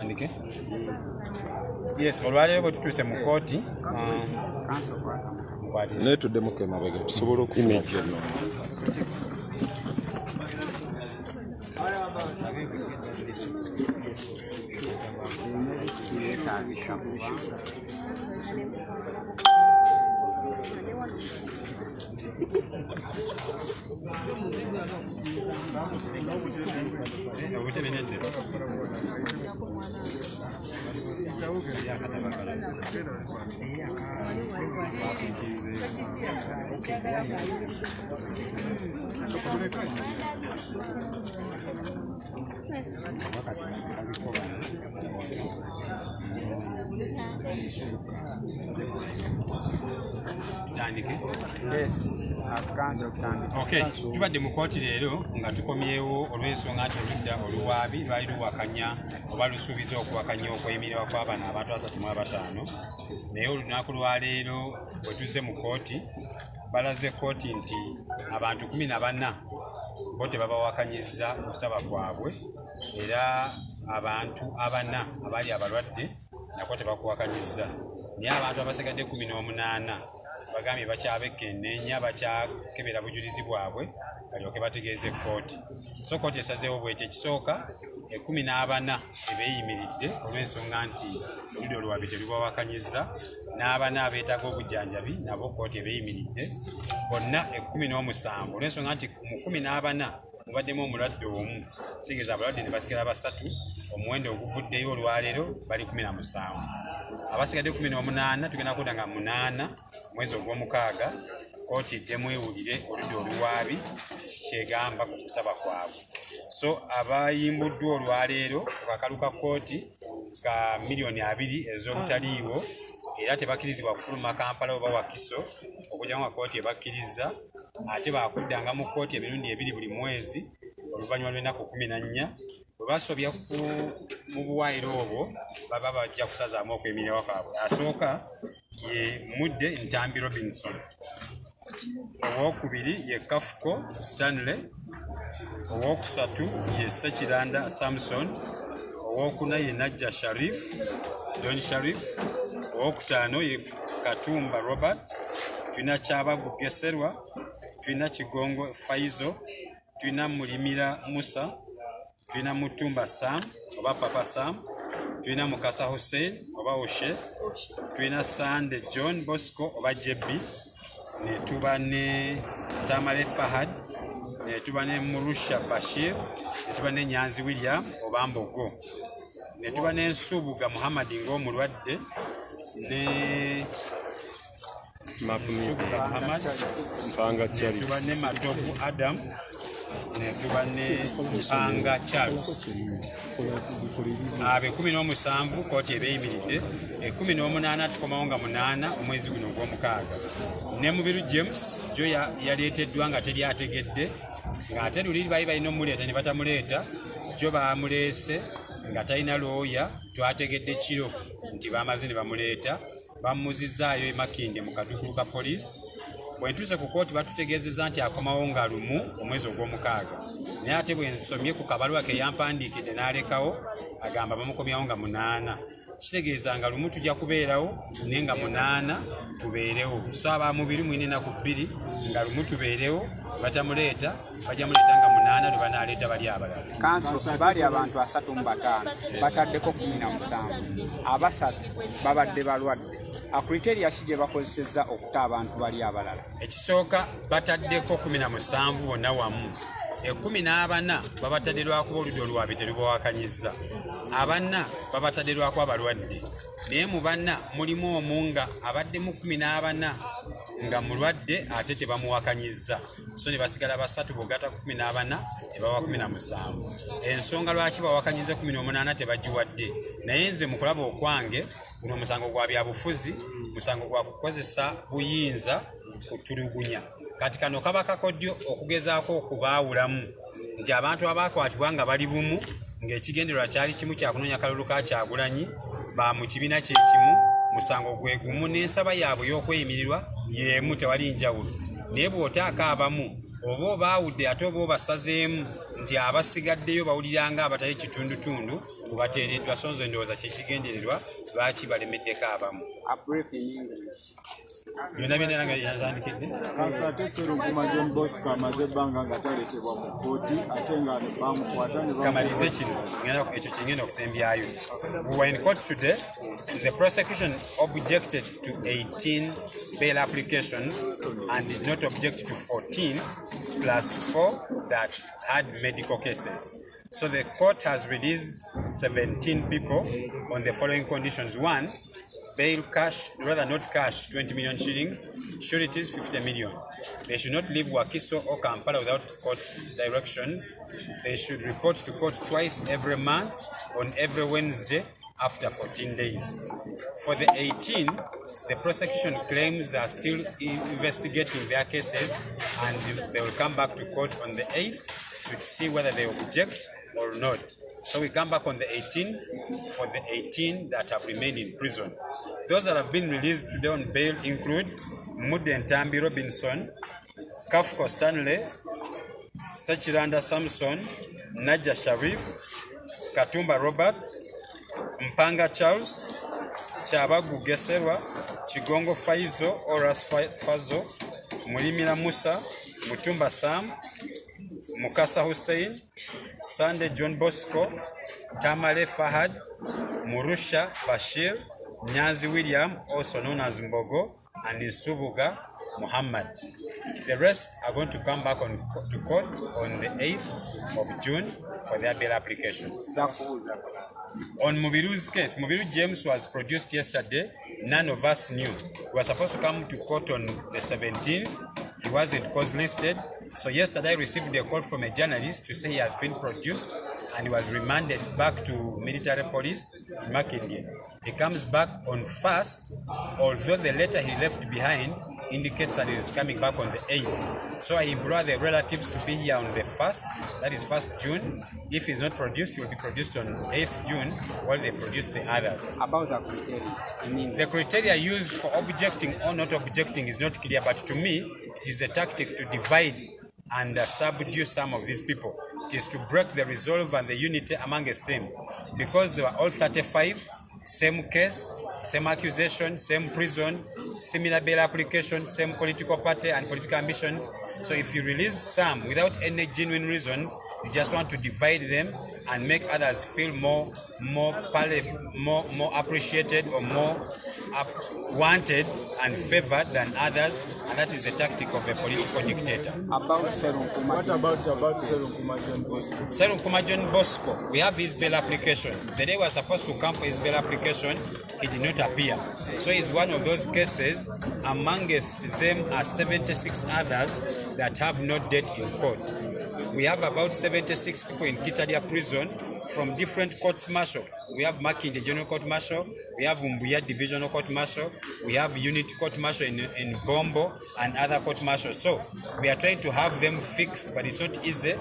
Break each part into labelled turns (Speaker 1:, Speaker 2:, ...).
Speaker 1: Andike. Yes, olwaleero bwe tutuuse mu kooti
Speaker 2: netuddemu kemabega tusobole okufuna byonna.
Speaker 1: Okay, tubadde mu kooti leero nga tukomyewo olw'ensonga nti oludda oluwaabi lwali luwakanya oba lusuubiza okuwakanya okweyimirwa kw'abano abantu 35 naye olunaku lwaleero bwe tuzze mu kooti balaze kooti nti abantu 14 bo tebabawakanyizza okusaba kwabwe era abantu 4 abali abalwadde nako tebakuwakanyizza naye abantu abasigadde 18 bagambye bakyabekenneenya bakyakebera bujulizi bwabwe balyoke bategeeze kooti. So kooti esazeewo bw'ekyo ekisooka 14 ebeeyimiridde olw'ensonga nti oludda oluwaabi terubawakanyizza n'abana abeetaaga obujjanjabi nabo kooti ebeeyimiridde bonna 17 olw'ensonga nti mu 14 mubaddemu omulwadde omu kitegeeza abalwadde ne basigala 3 omuwendo oguvuddeyo olwaleero bali 17 abasigadde 18 tugenda kuwuda nga 8 mwezi ogw'omukaaga kooti eddemu ewulire oludda oluwaabi kyegamba ku kusaba kwabwe. So abayimbuddwa olwaleero ku kakalu ka kooti ka $2 million ez'obutaliiwo era tebakkirizibwa kufuluma Kampala oba Wakiso okujja nga kooti ebakkiriza ate bakuddanga mu kooti emirundi 2 buli mwezi oluvannyuma lw'ennaku 14 bwe basobya mu buwaayiro obwo baba bajja kusazaamu okweyimirirawo kwabwe. Asooka ye Mudde Ntambi Robinson, owokubiri ye Kafuko Stanley, owokusatu ye Sekiranda Samson, owokuna ye Najja Sharif Don Sharif, owokutaano ye Katumba Robert, tulina Kyabagu Geserwa, tulina Kigongo Faizo, tulina Mulimira Musa, tulina Mutumba Sam oba Papa Sam, tulina Mukasa Hussein oba Oshe, tulina Sande John Bosco oba Jebbi, ne tuba ne Tamale Fahad, ne tuba ne Murusha Bashir, ne tuba ne Nyanzi William oba Mbogo, ne tuba ne Nsubuga Muhammad ng'omulwadde, ne Nsubuga Muhammad, ne tuba ne Matovu Adam, ne tuba ne Mpanga Charles. Abe 17 kooti ebeeyimiridde, 18 tukomawo nga 8 omwezi guno ogw'omukaaga. Ne Mubiru James jo yaleeteddwa nga teri ategedde ng'ate luli bali balina omuleeta ne batamuleeta, jo baamuleese nga talina looya, twategedde kiro nti baamaze ne bamuleeta, bamuzizaayo e Makindye mu kaduukulu ka poliisi. Bwe ntuuse ku kooti batutegeezezza nti akomawo nga 1 omwezi ogw'omukaaga, naye ate bwe nsomye ku kabaluwa ke yampandiikidde n'alekawo agamba bamukomyawo nga 8. Kitegeeza nga 1 tujja kubeerawo naye nga 8 tubeerewo. So abamubiri mwine ennaku 2 nga 1 tubeerewo, batamuleeta bajja muleeta nga 8 lwe banaaleeta bali abalala.
Speaker 3: Kanso bali abantu 35 bataddeko 17, abasatu babadde balwadde. Akriteria ki gye bakozesezza okuta abantu bali abalala?
Speaker 1: Ekisooka bataddeko 17 bonna wamu. 14 babatadde lwakuba oludda oluwaabi terubawakanyizza. Abana babatadde lwakuba abalwadde. Naye mu bana mulimu omu nga abaddemu 14 nga mulwadde ate tebamuwakanyizza. So ne basigala 3 bogata 14 ne baba 17. Ensonga lwaki bawakanyizza 18 tebagiwadde. Naye nze mu kulaba okwange guno omusango gwa byabufuzi, musango gwa kukozesa buyinza kutulugunya. Kati kano kaba kakodyo okugezaako okubaawulamu nti abantu abaakwatibwa nga bali bumu ng'ekigendererwa kyali kimu kya kunoonya kalulu ka Kyagulanyi ba mu kibiina kye kimu, musango gwe gumu n'ensaba yaabwe y'okweyimirirwa y'emu, tewali njawulo. Naye bw'otaako abamu oba baawudde ate oba basazeemu nti abasigaddeyo bawuliranga abatali kitundutundu obateereddwa so nze ndowooza kyekigendererwa lwaki balemeddeko abamu byonna byenanga yazandikidde
Speaker 4: kansa ate Sserunkuma John Bosco amaze ebbanga nga taleetebwa mu kkooti ate nga bamukwata ne
Speaker 1: kamalize kino ekyo kingenda okusembyayo. We were in court today. The prosecution objected to 18 bail applications and did not object to 14 plus 4 that had medical cases. So the court has released 17 people on the following conditions. 1, bail cash, rather not cash, 20 million shillings, sureties 50 million. They should not leave Wakiso or Kampala without court's directions. They should report to court twice every month on every Wednesday after 14 days. For the 18, the prosecution claims they are still investigating their cases and they will come back to court on the 8th to see whether they object or not. So we come back on the 18th for the 18 that have remained in prison. Those that have been released today on bail include Mudde Ntambi Robinson, Kafko Stanley, Sechiranda Samson, Naja Sharif, Katumba Robert, Mpanga Charles, Chabagu Geserwa, Chigongo Faizo, Oras Fazo, Mulimira Musa, Mutumba Sam, Mukasa Hussein, Sande John Bosco, Tamale Fahad, Murusha Bashir, Nyazi William, also known as Mbogo, and Nsubuga Muhammad. The rest are going to come back to court on the 8th of June for their bail application. On Mubiru's case, Mubiru James was produced yesterday. None of us knew. We were supposed to come to court on the 17th. He wasn't cause listed. So yesterday I received a call from a journalist to say he has been produced and he was remanded back to military police in Makindye. He comes back on 1st, although the letter he left behind indicates that he is coming back on the 8th. So I implore the relatives to be here on the 1st, that is 1st June. If he's not produced, he will be produced on 8th June while they produce the others.
Speaker 3: About the criteria?
Speaker 1: The criteria used for objecting or not objecting is not clear, but to me, it is a tactic to divide and subdue some of these people. It is to break the resolve and the unity amongst them. Because they were all 35, same case, same accusation, same prison, similar bail application, same political party and political ambitions. So if you release some without any genuine reasons, you just want to divide them and make others feel more appreciated or more wanted and favored than others, and that is the tactic of a political dictator.
Speaker 3: About Sserunkuma.
Speaker 4: What about Sserunkuma John Bosco?
Speaker 1: Sserunkuma John Bosco, we have his bail application. The day we were supposed to come for his bail application, he did not appear. So it's one of those cases. Amongst them are 76 others that have no date in court. We have about 76 people in Kitalia prison from different courts martial. We have Makindye General Court Martial, we have Mbuya Divisional Court Martial, we have Unit Court Martial in Bombo and other court martials. So we are trying to have them fixed, but it's not easy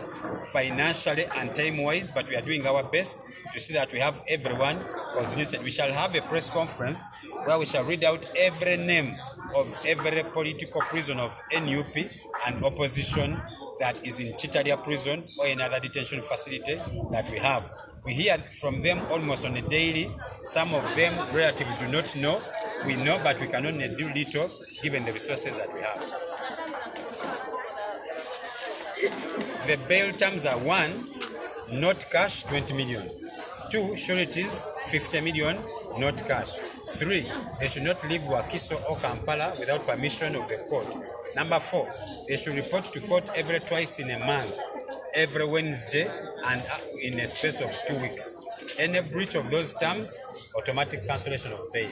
Speaker 1: financially and time-wise, but we are doing our best to see that we have everyone was listed. We shall have a press conference where we shall read out every name of every political prison of NUP and opposition that is in Chitalia prison or another detention facility that we have. We hear from them almost on a daily. Some of them relatives do not know. We know, but we can only do little given the resources that we have. The bail terms are 1, not cash, 20 million. 2, sureties, 50 million, not cash. 3, they should not leave Wakiso or Kampala without permission of the court. Number 4, they should report to court twice in a month, every Wednesday, and in a space of 2 weeks. Any breach of those terms, automatic cancellation of bail.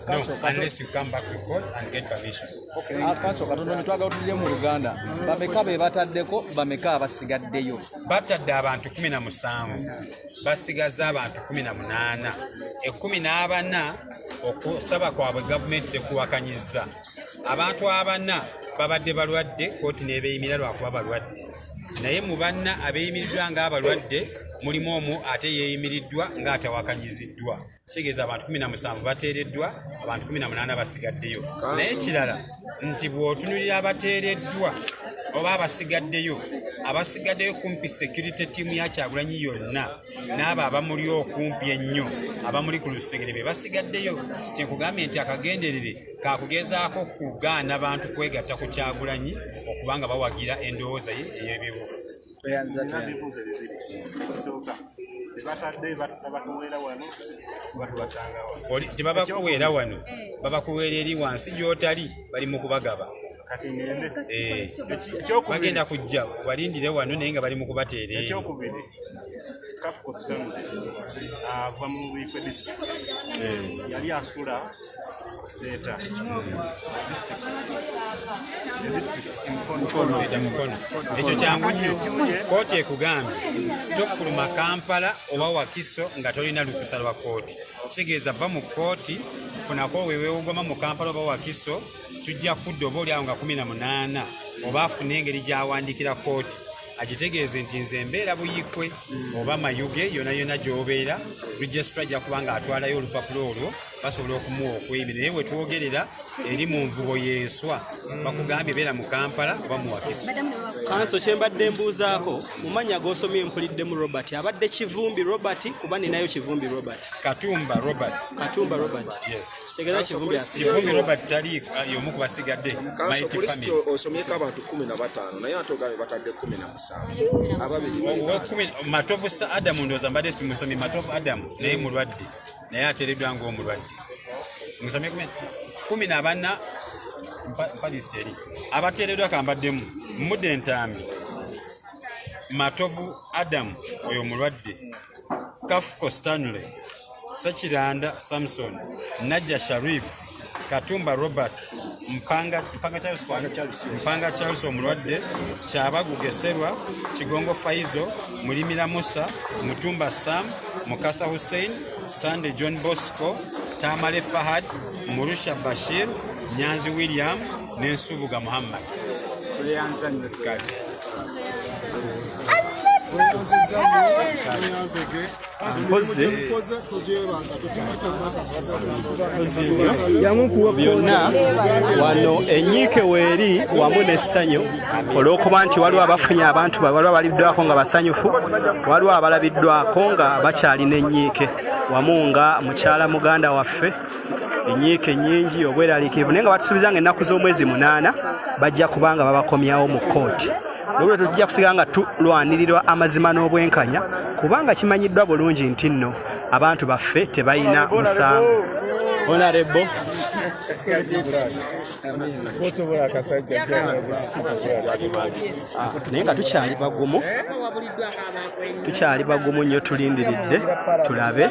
Speaker 1: No, unless you come back to court and get permission.
Speaker 5: Akaso katono nitwaga otulye mu Uganda. Bameka be bataddeko, bameka abasigaddeyo.
Speaker 1: Batadde abantu 17, basigaza abantu 18. 14 okusaba kwabwe gavumenti tekuwakanyizza. Abantu 4 babadde balwadde kooti n'ebeeyimira lwakuba balwadde naye mu banna abeeyimiriddwa ng'abalwadde mulimu omu ate yeeyimiriddwa ng'atawakanyiziddwa kitegeeza abantu 17 bateereddwa abantu 18 basigaddeyo naye kirala nti bw'otunulira abateereddwa oba abasigaddeyo kumpi security team ya Kyagulanyi yonna n'abo abamuli okumpi ennyo abamuli ku lusegere be basigaddeyo kyenkugambye nti akagenderere kakugezaako kugaana abantu kwegatta ku Kyagulanyi okubanga bawagira endowooza ye ey'ebyobufuzi tebabakuweera wano babakuweera eri wansi gy'otali bali mu kubagaba bagenda kujja balindire wano naye nga bali mu kubateera
Speaker 6: ekyokubiri ava mu Buikwe district yali asula Seeta
Speaker 1: Mukono ekyo kyangu nnyo kooti ekugambye tofuluma Kampala oba Wakiso nga tolina lukusa lwa kooti kitegeeza va mu kooti funako weweewogoma mu Kampala oba Wakiso tujja kudda oba oli awo nga 18 oba afuna engeri gy'awandiikira kooti agitegeeze nti nze mbeera Buikwe oba Mayuge yonna yonna gy'obeera registra ajja kuba nga atwalayo olupapula olwo basobola okumuwa okweyimira naye wetwogerera eri mu nvubo yeeswa bakugambye beera mu Kampala oba mu Wakiso.
Speaker 7: Kanso kyembadde mbuuzaako mumanya g'osomye mpuliddemu Robert abadde Kivumbi Robert kuba ninayo Kivumbi Robert
Speaker 1: Katumba Robert
Speaker 7: yes kitegeeza
Speaker 1: Kivumbi Robert tali y'omu ku basigadde
Speaker 2: Kanso poliisi osomyeko abantu 15 naye ate ogambye batadde 17 ababiri
Speaker 1: Matovu sa Adamu ndooza mbadde simusomi Matovu Adamu naye mulwadde naye ateereddwa ng'omulwadde musomye 14 mpalisiteri abateereddwa kambaddemu Mudde Ntambi Matovu Adamu oyo mulwadde Kafuko Stanley Sakiranda Samson Najja Sharif Katumba Robert Mpanga Charles omulwadde Kyabagu Geserwa Kigongo Faizo Mulimira Musa Mutumba Sam Mukasa Hussein Sande John Bosco Tamale Fahad Murusha Bashir Nyanzi William Nensubuga Muhammad
Speaker 7: byonna wano enyiike weeri wamu n'essanyu olw'okuba nti waliwo abafunye abantu waliwo abaliddwako nga basanyufu waliwo abalabiddwako nga bakyalina enyiike wamu nga mukyala muganda waffe enyiike nnyingi obweraliikirivu naye nga batusuubiza nga ennaku z'omwezi 8 bajja kubanga babakomyawo mu kooti olwo tujja kusiga nga tulwanirirwa amazima n'obwenkanya kubanga kimanyiddwa bulungi nti nno abantu baffe tebalina musango. Honorable naye nga tukyali bagumu nnyo tulindiridde tulabe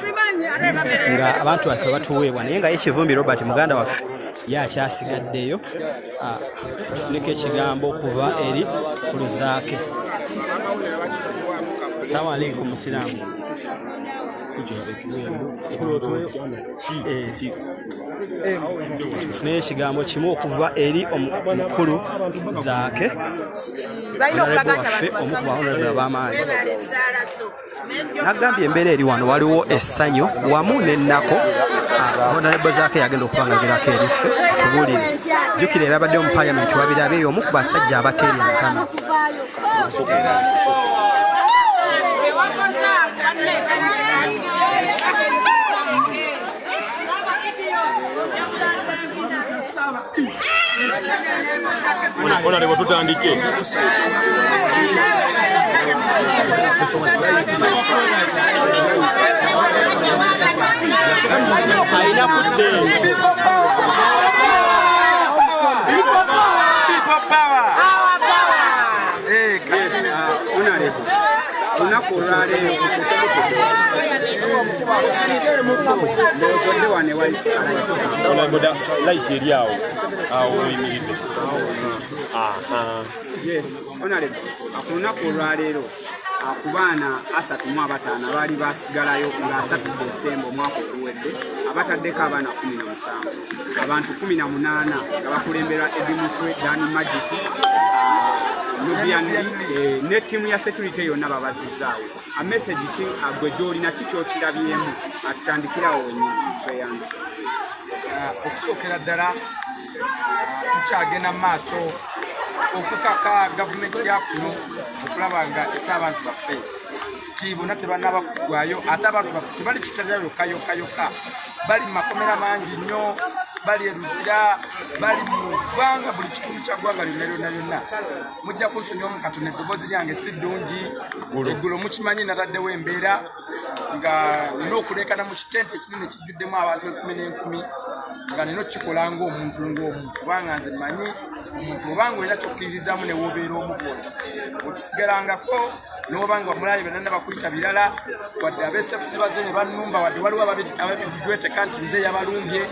Speaker 7: nga abantu baffe batuweebwa naye nga ye Kivumbi Robert muganda waffe yakyasigaddeyo tuleka ekigambo okuva eri ku luzaake. Assalamu alaikum musiraamu. Tufuneyo ekigambo kimu okuva eri omukulu zaake waffe omu ku bahonorable ab'amaanyi nagambye embeera eri wano waliwo essanyu wamu n'ennako honorable zaake yagenda okuba nga agerako eriffe tubuulire jjukira ebyabadde mu paalamenti wabirabe omu ku basajja abateerya ntama
Speaker 6: Ona lebo tutandike
Speaker 7: aina kudde
Speaker 6: light eri awo oyimiridde
Speaker 3: yes honorable akunaku olwaleero ku baana 35 baali basigalayo nga 3 Desemba omwaka oguwedde abataddeko abaana 17 abantu 18 nga bakulemberwa Edimutwe Dani Magic ne ttiimu ya security yonna babazizaawo a message ki gwe gy'olina kikyokirabyemu atutandikirawo wennyini tweyanza
Speaker 8: okusookera ddala tukyagenda mu maaso okukaka gavumenti ya kuno okulaba nga ete abantu baffe ti bonna tebannaba kuggwayo ate abantu baffe tebali kitalira yokka bali mu makomera mangi nnyo bali eruzira bali mu ggwanga buli kitundu kya ggwanga lyonna mujja kunsonyiwa omu katono eddoboozi lyange si ddungi eggulo mukimanyi nataddewo embeera nga nina okuleekana mu kitente ekinene kijjuddemu abantu 10,000 nga nina okukikola ng'omuntu kubanga nze mmanyi omuntu obanga olina kyokkiririzaamu ne woobeera omukooti okisigalangako n'obanga omulayi benana bakuyita birala wadde abeesefusibaze ne bannumba wadde waliwo ababidweteka nti nze yabalumbye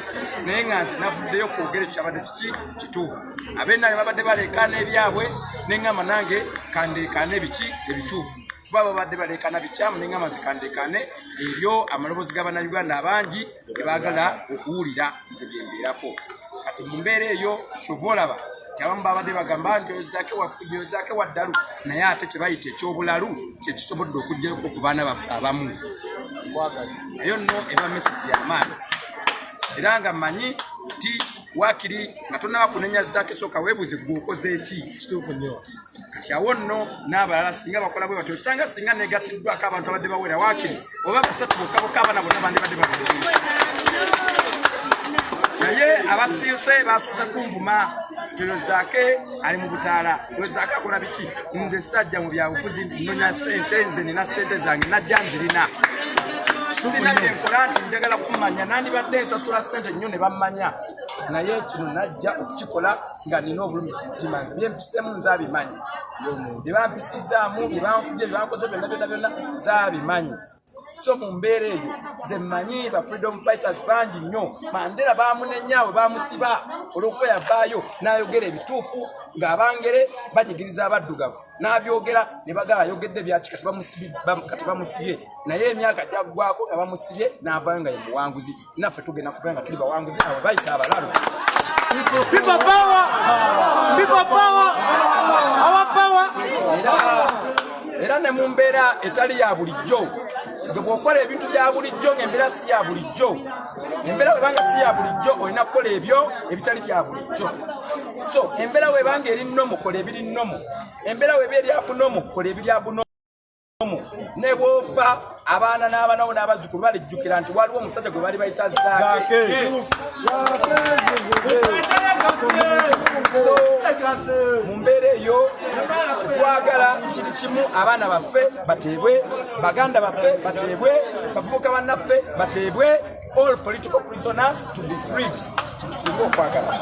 Speaker 8: naye nga nze navuddeyo kwogera ekyo kyabadde kiki kituufu ab'ennayo babadde baleekaana ebyabwe neŋŋamba nange kandeekaana ebiki ebituufu kuba babadde baleekaana bikyamu neŋŋamba nze kandeekaane ebyo amaloboozi g'abannayuganda abangi tebaagala okuwulira nze byembeerako kati mu mbeera eyo kyova olaba abamu babadde bagamba nti ozaake wafujja ozaake waddalu naye ate kyebayita ekyobulalu kyekisobodde okugjako ku baana abamu nayo nno eba mesagi y'amaanyi era nga mmanyi ti wakiri nga tonnaba kunenya zaake sooka weebuuze gweokoze eki kituufu nnyo kati awo nno n'abalala singa bakola bwe batyo osanga singa negatiddwako abantu abadde bawera wakiri oba basatu bokka abaana bonna bandibadde babiri naye abasiise basuuze kunvuma tuyozaake ali mu butaala tuyozaake akola biki nze sajja mu byabufuzi nti nnonya sente nze nina sente zange najja nzirina sina byenkola nti njagala kumanya nandibadde nsasula sente nnyo ne bammanya naye kino najja okukikola nga nina obulumi mutima nze byempisemu nze abimanyi bye bampisizaamu bye banfuje bye bankoze byonna zaabimanyi so mu mbeera eyo nze mmanyi ba freedom fighters bangi nnyo Mandela bamunenyawe bamusiba olw'okuba yavaayo n'ayogera ebituufu ng'abangere banyigiriza abaddugavu n'abyogera ne bagala ayogedde byaki kati bamusibye naye emyaka gyaggwako nga bamusibye n'avaayo nga ye muwanguzi naffe tugenda kubeera nga tuli bawanguzi abo bayita abalalu era ne mu mbeera etali ya bulijjo nga bw'okola ebintu bya bulijjo ng'embeera si ya bulijjo embeera webanga si ya bulijjo olina kukola ebyo ebitali bya bulijjo so embeera webanga eri nnomo kola ebiri nnomo embeera weba eri abunomo kola ebiri abunomo ne bw'ofa abaana n'abanawo n'abazzukulu balijjukira nti waliwo omusajja gwe bali bayita zaake so mu mbeera eyo kyetwagala kiri kimu abaana baffe bateebwe baganda baffe bateebwe bavubuka bannaffe bateebwe all political prisoners to be freed kitusinga okwagala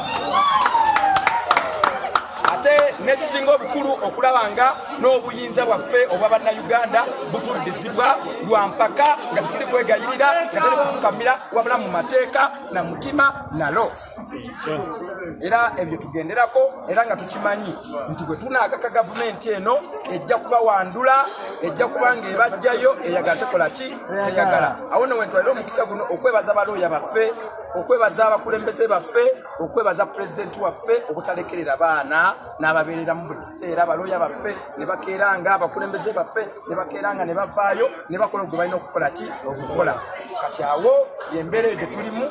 Speaker 8: ate nekisinga obukulu okulaba nga n'obuyinza bwaffe obwa bannayuganda butuddizibwa lwa mpaka nga tetuli kwegayirira nga tuli kufukamira wabula mu mateeka na mutima nalo era ebyo tugenderako era nga tukimanyi nti bwe tunaakaka gavumenti eno ejja kuba wandula ejja kuba ng'ebajjayo eyagala tekola ki teyagala awo ne wentwalira omukisa guno okwebaza balooya baffe okwebaza abakulembeze baffe okwebaza pulezidenti waffe obutalekerera baana n'ababeerera mu buli kiseera abalooya baffe ne bakeeranga abakulembeze baffe ne bakeeranga ne bavaayo ne bakola gwe balina okukola ki okukola kati awo yembeera eyo gyetulimu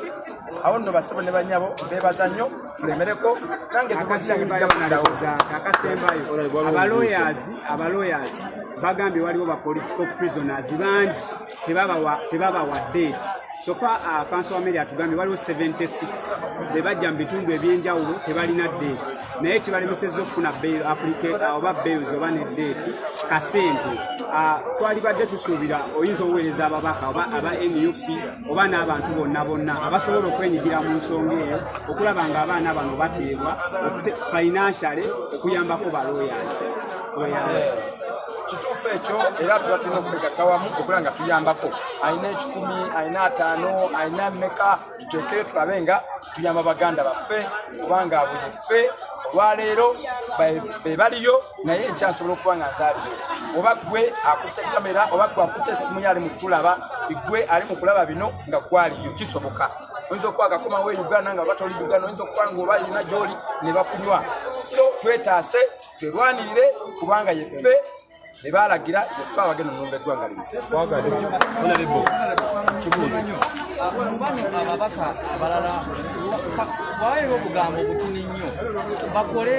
Speaker 8: awo nno basebo ne banyabo beebaza nnyo tulemereko nange tubazirange bijjamundawoza
Speaker 3: akasembayo abalawyers bagambye waliwo ba political prisoners bangi tebabawa date sofa council Mary atugambye waliwo 76 bebajja mu bitundu ebyenjawulo tebalina date naye kibalemesezza okufuna oba bails oba ne date kasente twali badde tusuubira oyinza obuweereza ababaka oba aba NUP oba n'abantu bonna abasobola okwenyigira mu nsonga eyo okulaba nga abaana bano bateebwa financially okuyambako balawyers
Speaker 8: kituufu ekyo era tuba tulina okuteekako wamu okula nga tuyambako alina 10 alina 5 alina mmeka tuteekeyo tulabe nga tuyamba baganda baffe kubanga buli ffe olwaleero be baliyo naye nkyansobola okuba nga nzaaliyo oba gwe akutte kamera oba gwe akutte essimu yali mu tulaba gwe ali mu kulaba bino nga gwaliyo kisoboka oyinza okuba agakomawo e Uganda nga batoli Uganda oyinza okuba ng'oba yina gy'oli ne bakunywa so twetaase twerwanirire kubanga yeffe ne baalagira yeffe abagenda omuwumba eggwanga lino
Speaker 5: ababaka abalala bwaweera obugambo butini nnyo bakole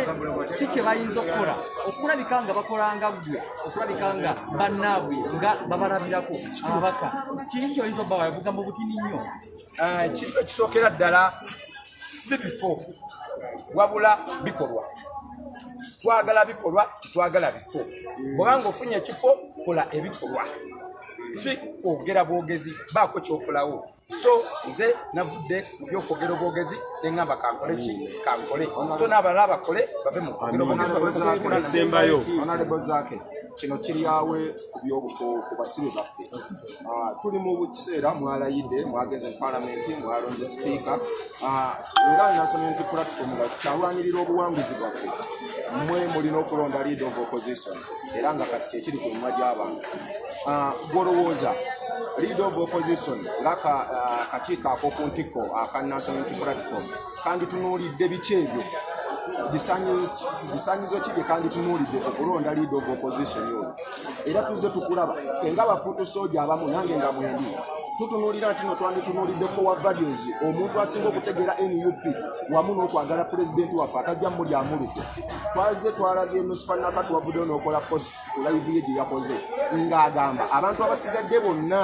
Speaker 5: ki kye bayinza okukola okulabika nga bakolanga ggwe okulabika nga bannaabwe nga babalabirako ababaka kiri kyoyinza obbawa obugambo butini nnyo
Speaker 8: kintu ekisookera ddala si bifo wabula bikolwa twagala bikolwa tetwagala bifo bwobanga ofunye ekifo kola ebikolwa si kwogera bwogezi baako kyokolawo so nze navudde mu byokwogera obwogezi teŋŋamba kankole ki kankole so n'abalala bakole babe mu kwogera obwogezi
Speaker 2: kino kiryawe ku basibe baffe tuli mu kiseera mwalayidde mwagenze mu palamenti mwalonze sipiika nga national unity platform nga kyalwanirira obuwanguzi bwaffe mmwe mulina okulonda leader of opposition era nga kati kyekiri ku mimwa gy'abantu gwolowooza leader of opposition kakiiko ak'oku ntiko aka national unity platform kandi tunuulidde biki ebyo bisanyizo kibye kandi tunuulidde okulonda leader of opposition yo era tuzze tukulaba ffe nga bafuutu soja abamu nange nga mwendi tutunuulira nti no twanditunuuliddeko wa values omuntu asinga okutegeera NUP wamu n'okwagala pulezidenti waffe atajja muli amuludde twazze twalabye Nusifana tuwavuddeyo n'okola post live ye gye yakoze ng'agamba abantu abasigadde bonna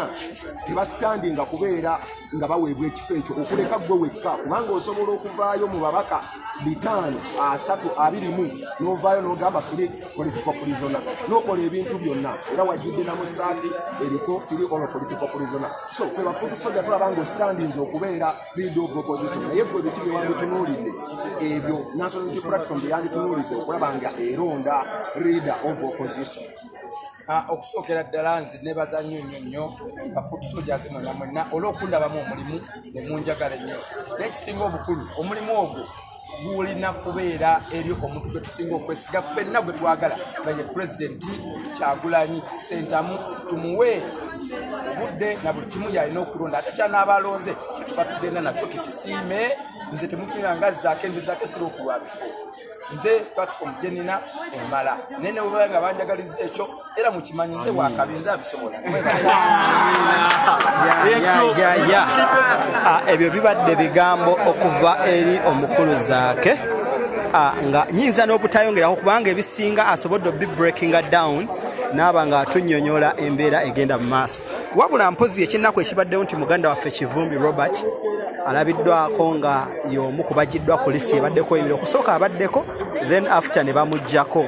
Speaker 2: tebasitandinga kubeera nga baweebwa ekifo ekyo okuleka gwe wekka kubanga osobola okuvaayo mu babaka 5, 3, 21 n'ovaayo n'ogamba firi political prisoner n'okola ebintu byonna era wajjidde na mu saati eriko firi all political prisoner so ffe bafuutu soja tulaba ng'ositandinze okubeera leader of opposition naye gwe biki bye wanditunuulidde ebyo national unity platform bye yanditunuulidde okulaba nga eronda leader of opposition
Speaker 8: okusookera ddala nze nebaza nnyo bafuutu sojazi mwena mwenna olw'okundabamu omulimu ne munjagala ennyo n'ekisinga obukulu omulimu ogwo gulina kubeera eri omuntu gwe tusinga okwesiga ffenna gwe twagala naye pulezidenti Kyagulanyi Ssentamu tumuwe obudde na buli kimu yalina okulonda ate kyanaaba alonze kyetuba tugenda nakyo tukisiime nze temutunira nga zaake nze zaake sira okulwa bifo nze platform gye nina emala naye ne bwe nga banjagaliza ekyo era mukimanyi nze wakabinza abisobola
Speaker 7: ebyo bibadde bigambo okuva eri omukulu Zaake nga nyinza n'obutayongerako kubanga ebisinga asobodde obi breakinga down naaba nga atunnyonnyola embeera egenda mu maaso wabula mpozi ekinnaku ekibaddewo nti muganda waffe Kivumbi Robert alabiddwako nga y'omu kubagiddwa ku lisiti ebaddeko emiro okusooka abaddeko then after ne bamuggyako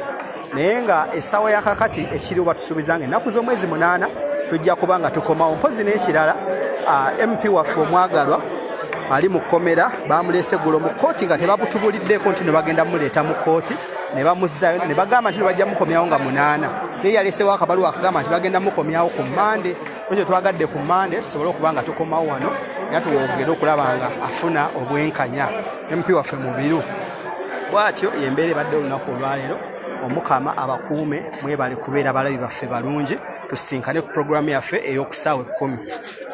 Speaker 7: naye nga essaawa yakakati ekiriwo batusuubiza nga ennaku z'omwezi 8 tujja kuba nga tukomawo mpozi n'ekirala MP waffe omwagalwa ali mu kkomera bamuleese eggulo mu kkooti nga tebabutubuliddeko nti ne bagenda muleeta mu kkooti ne bamuzzayo ne bagamba nti bajja mukomyawo nga 8 naye yaleesewo akabaluwa akagamba nti bagenda mukomyawo ku Mande ekyo twagadde ku Mande tusobole okuba nga tukomawo wano era tuwogere okulaba nga afuna obwenkanya MP waffe mubiru bwatyo yembeera ebadde olunaku olwaleero omukama abakuume mwebale kubeera abalabi baffe balungi tusinkane ku puroguramu yaffe ey'okusaawa 10